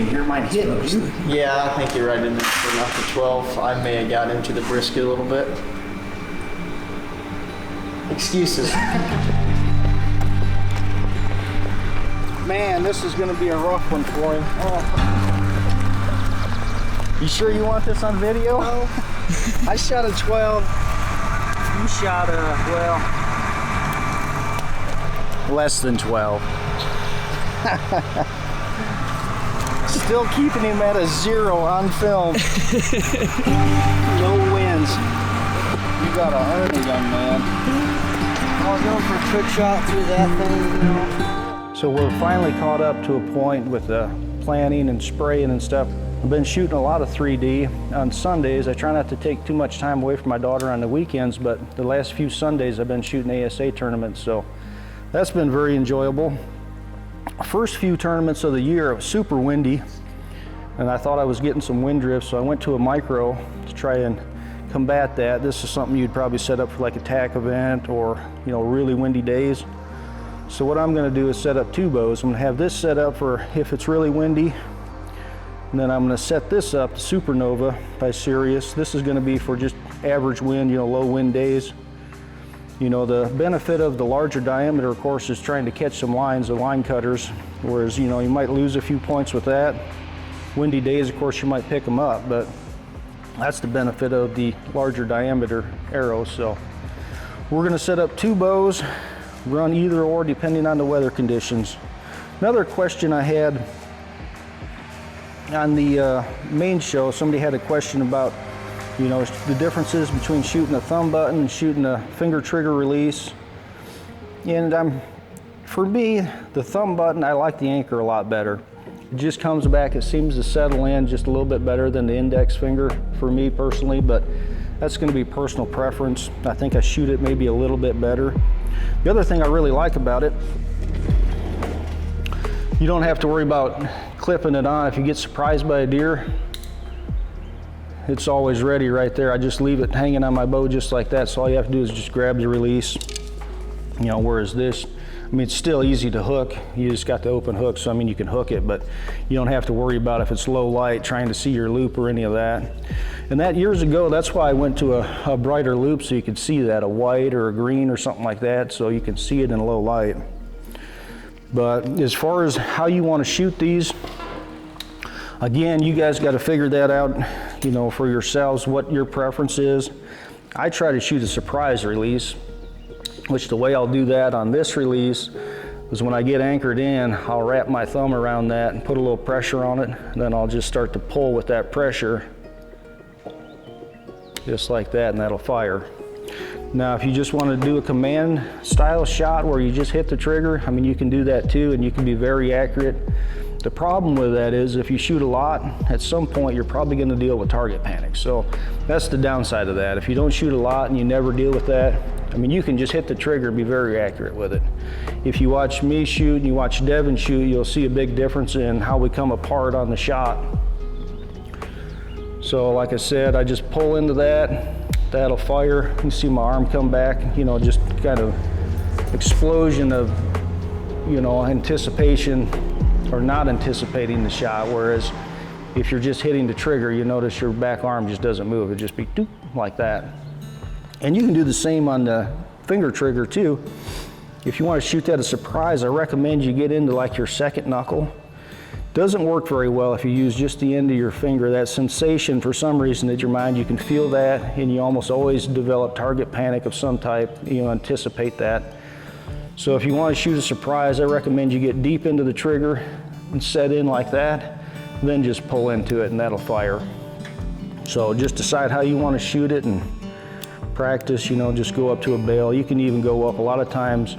hear mine hitting, dude. Yeah, I think you're right in there for not the 12. I may have got into the brisket a little bit. Excuses. Man, this is going to be a rough one for him. Oh. You sure you want this on video? No. I shot a 12. You shot a, well, less than 12. Still keeping him at a 0 on film. No wins. You gotta earn it, young man. I was going for a trick shot through that thing, you know. So we're finally caught up to a point with the planning and spraying and stuff. I've been shooting a lot of 3D on Sundays. I try not to take too much time away from my daughter on the weekends, but the last few Sundays I've been shooting ASA tournaments, so that's been very enjoyable. First few tournaments of the year, it was super windy, and I thought I was getting some wind drift, so I went to a micro to try and combat that. This is something you'd probably set up for like a tack event or, you know, really windy days. So what I'm going to do is set up 2 bows. I'm going to have this set up for if it's really windy, and then I'm going to set this up, the Supernova by Sirius. This is going to be for just average wind, you know, low wind days. You know, the benefit of the larger diameter, of course, is trying to catch some lines, the line cutters, whereas, you know, you might lose a few points with that. Windy days, of course, you might pick them up, but that's the benefit of the larger diameter arrows. So we're going to set up 2 bows, run either or depending on the weather conditions. Another question I had on the main show, somebody had a question about, you know, the differences between shooting a thumb button and shooting a finger trigger release. And for me, the thumb button, I like the anchor a lot better. It just comes back, it seems to settle in just a little bit better than the index finger for me personally, but that's going to be personal preference. I think I shoot it maybe a little bit better. The other thing I really like about it, you don't have to worry about clipping it on. If you get surprised by a deer, it's always ready right there. I just leave it hanging on my bow just like that, so all you have to do is just grab the release. You know, whereas this, I mean, it's still easy to hook. You just got the open hook, so I mean, you can hook it, but you don't have to worry about if it's low light, trying to see your loop or any of that. And that years ago, that's why I went to a brighter loop, so you could see that, a white or a green or something like that, so you can see it in low light. But as far as how you want to shoot these, again, you guys got to figure that out, you know, for yourselves, what your preference is. I try to shoot a surprise release, which the way I'll do that on this release is when I get anchored in, I'll wrap my thumb around that and put a little pressure on it, and then I'll just start to pull with that pressure, just like that, and that'll fire. Now, if you just want to do a command style shot where you just hit the trigger, I mean, you can do that too, and you can be very accurate. The problem with that is if you shoot a lot, at some point you're probably going to deal with target panic. So that's the downside of that. If you don't shoot a lot and you never deal with that, I mean, you can just hit the trigger and be very accurate with it. If you watch me shoot and you watch Devin shoot, you'll see a big difference in how we come apart on the shot. So like I said, I just pull into that, that'll fire. You see my arm come back, you know, just kind of explosion of, you know, anticipation or not anticipating the shot. Whereas if you're just hitting the trigger, you notice your back arm just doesn't move. It just be doop, like that. And you can do the same on the finger trigger too. If you want to shoot that as a surprise, I recommend you get into like your second knuckle. Doesn't work very well if you use just the end of your finger. That sensation, for some reason, at your mind, you can feel that, and you almost always develop target panic of some type. You anticipate that. So if you want to shoot a surprise, I recommend you get deep into the trigger and set in like that, then just pull into it and that'll fire. So just decide how you want to shoot it and practice, you know, just go up to a bale. You can even go up. A lot of times,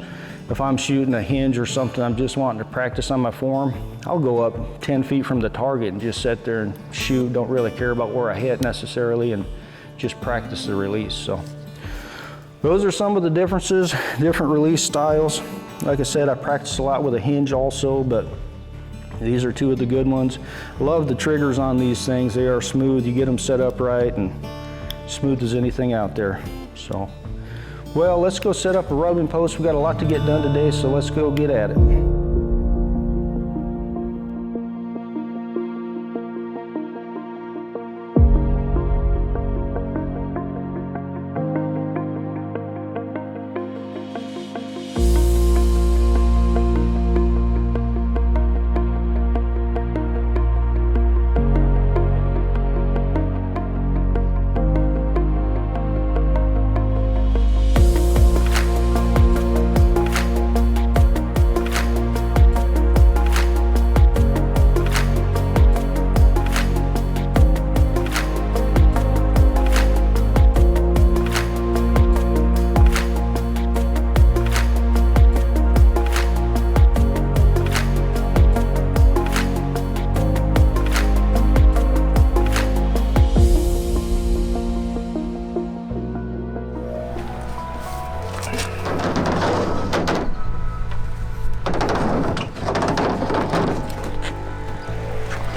if I'm shooting a hinge or something, I'm just wanting to practice on my form, I'll go up 10 feet from the target and just sit there and shoot. Don't really care about where I hit necessarily, and just practice the release. So those are some of the differences, different release styles. Like I said, I practice a lot with a hinge also, but these are 2 of the good ones. Love the triggers on these things. They are smooth. You get them set up right and smooth as anything out there. So, well, let's go set up a rubbing post. We've got a lot to get done today, so let's go get at it.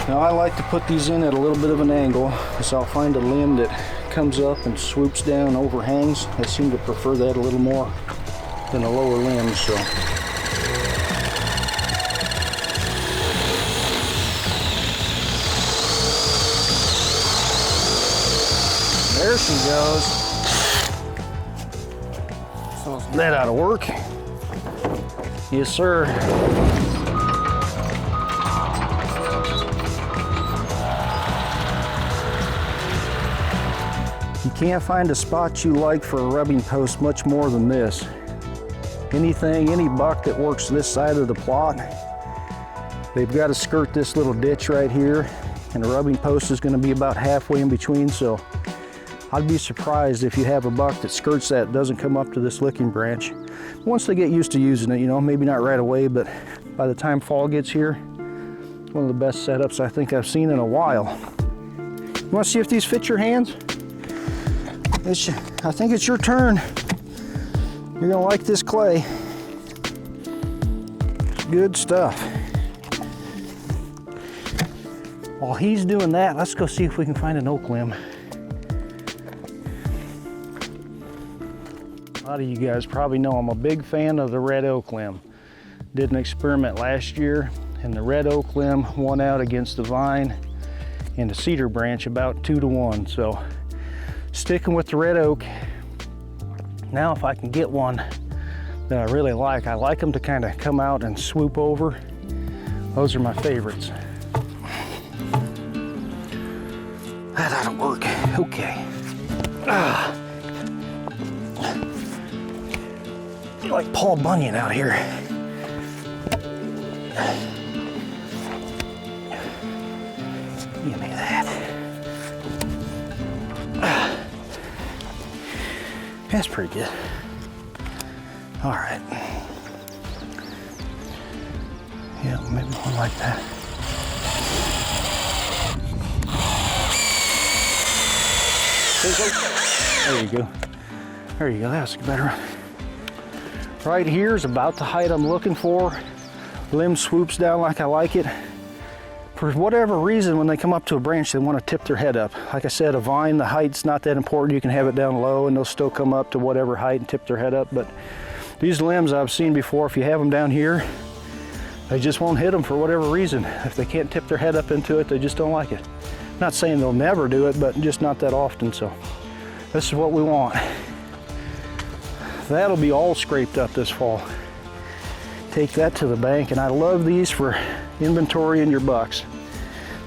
Now I like to put these in at a little bit of an angle, so I'll find a limb that comes up and swoops down, overhangs. I seem to prefer that a little more than a lower limb, so. There she goes. So that ought to work. Yes, sir. You can't find a spot you like for a rubbing post much more than this. Any buck that works this side of the plot, they've got to skirt this little ditch right here, and the rubbing post is going to be about halfway in between, so I'd be surprised if you have a buck that skirts that, doesn't come up to this licking branch. Once they get used to using it, you know, maybe not right away, but by the time fall gets here, one of the best setups I think I've seen in a while. You want to see if these fit your hands? I think it's your turn. You're gonna like this clay. Good stuff. While he's doing that, let's go see if we can find an oak limb. A lot of you guys probably know I'm a big fan of the red oak limb. Did an experiment last year, and the red oak limb won out against the vine and the cedar branch about 2 to 1. So sticking with the red oak. Now if I can get one that I really like, I like them to kind of come out and swoop over. Those are my favorites. That ought to work. Okay. Like Paul Bunyan out here. Give me that. That's pretty good. All right. Yeah, maybe one like that. There you go. There you go, that's better. Right here is about the height I'm looking for. Limb swoops down like I like it. For whatever reason, when they come up to a branch, they want to tip their head up. Like I said, a vine, the height's not that important. You can have it down low and they'll still come up to whatever height and tip their head up. But these limbs I've seen before, if you have them down here, they just won't hit them for whatever reason. If they can't tip their head up into it, they just don't like it. Not saying they'll never do it, but just not that often. So this is what we want. That'll be all scraped up this fall. Take that to the bank, and I love these for inventory in your bucks.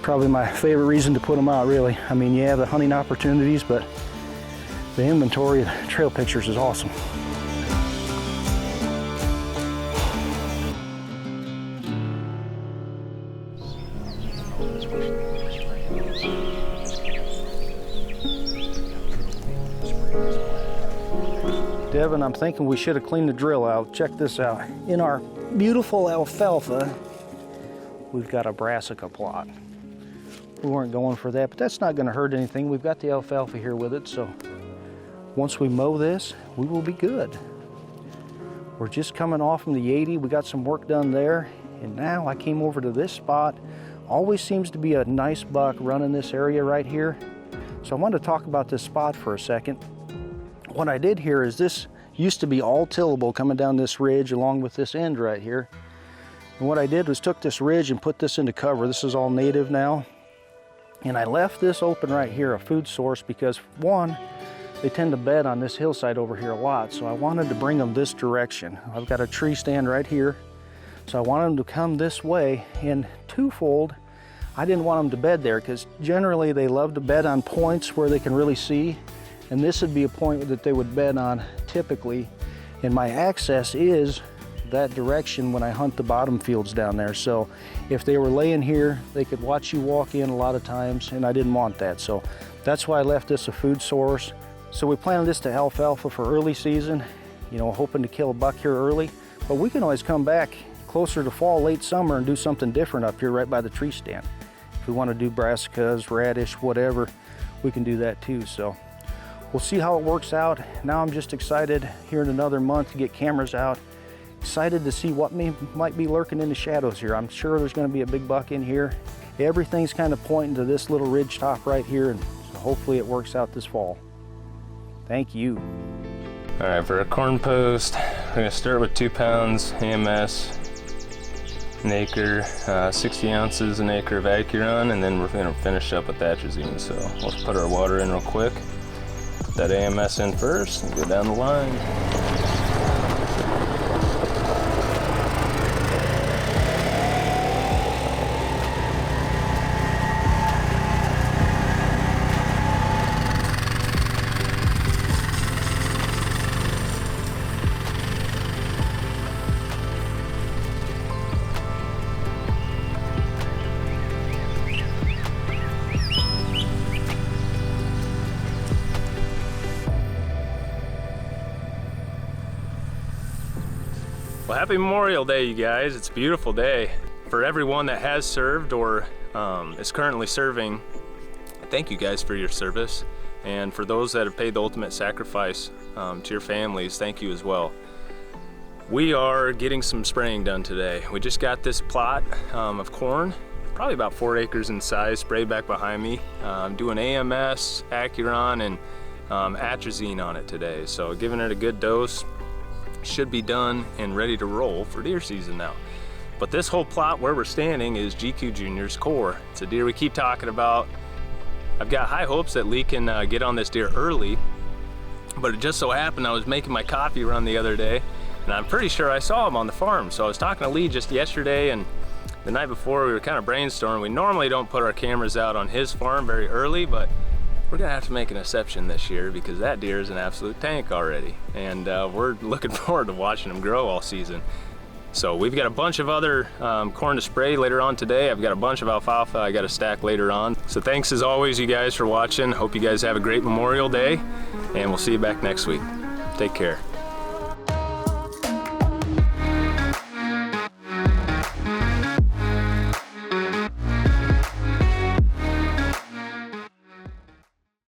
Probably my favorite reason to put them out, really. I mean, yeah, the hunting opportunities, but the inventory, the trail pictures is awesome. Devin, I'm thinking we should have cleaned the drill out. Check this out. In our beautiful alfalfa, we've got a brassica plot. We weren't going for that, but that's not going to hurt anything. We've got the alfalfa here with it, so once we mow this, we will be good. We're just coming off from the 80. We got some work done there, and now I came over to this spot. Always seems to be a nice buck running this area right here. So I wanted to talk about this spot for a second. What I did here is this used to be all tillable coming down this ridge along with this end right here. And what I did was took this ridge and put this into cover. This is all native now. And I left this open right here, a food source, because one, they tend to bed on this hillside over here a lot. So I wanted to bring them this direction. I've got a tree stand right here. So I wanted them to come this way, and twofold, I didn't want them to bed there because generally they love to bed on points where they can really see. And this would be a point that they would bed on typically. And my access is that direction when I hunt the bottom fields down there. So if they were laying here, they could watch you walk in a lot of times, and I didn't want that. So that's why I left this a food source. So we planted this to alfalfa for early season, you know, hoping to kill a buck here early. But we can always come back closer to fall, late summer, and do something different up here right by the tree stand. If we want to do brassicas, radish, whatever, we can do that too. So we'll see how it works out. Now I'm just excited here in another month to get cameras out. Excited to see what might be lurking in the shadows here. I'm sure there's going to be a big buck in here. everything's kind of pointing to this little ridge top right here, and so hopefully it works out this fall. Thank you. All right, for a corn post, we're gonna start with 2 pounds AMS, an acre, 60 ounces an acre of Acuron, and then we're gonna finish up with atrazine. So let's put our water in real quick. Put that AMS in first and go down the line. Well, happy Memorial Day, you guys. It's a beautiful day. For everyone that has served or is currently serving, thank you guys for your service. And for those that have paid the ultimate sacrifice to your families, thank you as well. We are getting some spraying done today. We just got this plot of corn, probably about 4 acres in size, sprayed back behind me. I'm doing AMS, Acuron, and atrazine on it today. So giving it a good dose. Should be done and ready to roll for deer season now. But this whole plot where we're standing is GQ Junior's core. It's a deer we keep talking about. I've got high hopes that Lee can get on this deer early, but it just so happened I was making my coffee run the other day, and I'm pretty sure I saw him on the farm. So I was talking to Lee just yesterday, and the night before we were kind of brainstorming. We normally don't put our cameras out on his farm very early, but we're gonna have to make an exception this year because that deer is an absolute tank already. And we're looking forward to watching him grow all season. So we've got a bunch of other corn to spray later on today. I've got a bunch of alfalfa I gotta stack later on. So thanks as always, you guys, for watching. Hope you guys have a great Memorial Day, and we'll see you back next week. Take care.